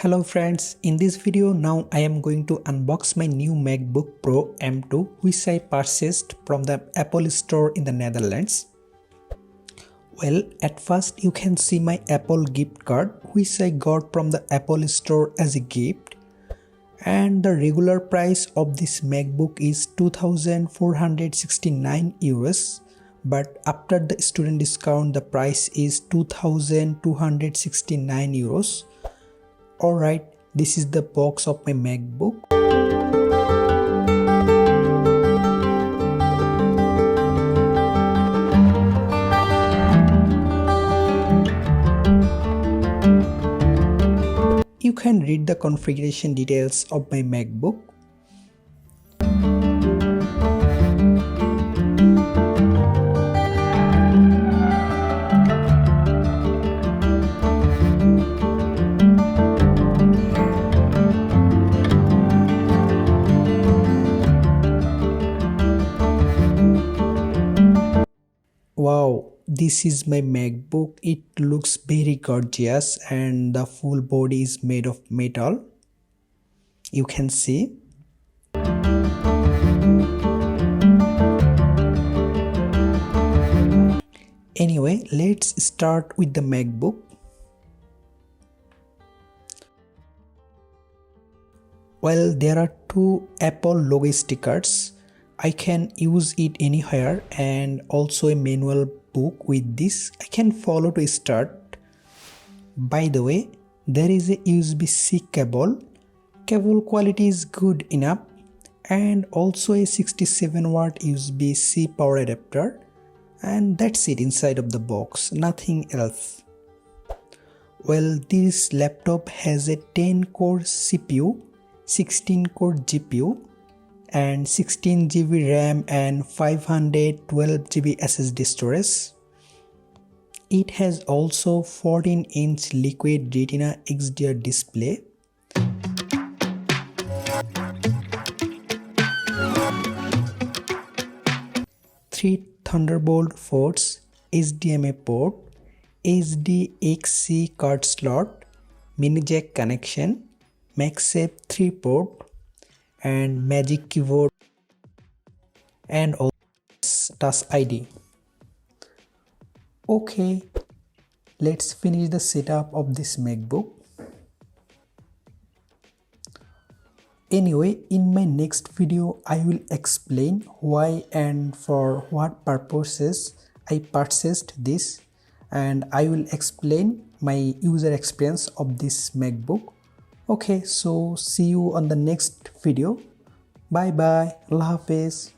Hello friends, in this video now I am going to unbox my new MacBook Pro M2 which I purchased from the Apple store in the Netherlands. Well, at first you can see my Apple gift card which I got from the Apple store as a gift, and the regular price of this MacBook is 2,469 euros, but after the student discount the price is 2,269 euros. Alright, this is the box of my MacBook. You can read the configuration details of my MacBook. Wow, this is my MacBook. It looks very gorgeous and the full body is made of metal. You can see. Anyway, let's start with the MacBook. Well, there are two Apple logo stickers. I can use it anywhere, and also a manual book with this. I can follow to start. By the way, there is a USB-C cable. Cable quality is good enough, and also a 67 watt USB-C power adapter, and that's it inside of the box, nothing else. Well, this laptop has a 10 core CPU, 16 core GPU, and 16 GB RAM and 512 GB SSD storage. It has also 14-inch liquid retina XDR display. Three Thunderbolt ports, HDMI port, SDXC card slot, mini jack connection, MagSafe 3 port, and Magic Keyboard, and also Touch ID. Okay, let's finish the setup of this MacBook. Anyway, in my next video I will explain why and for what purposes I purchased this, and I will explain my user experience of this MacBook. Okay, so see you on the next video. Bye bye. Allah Hafiz.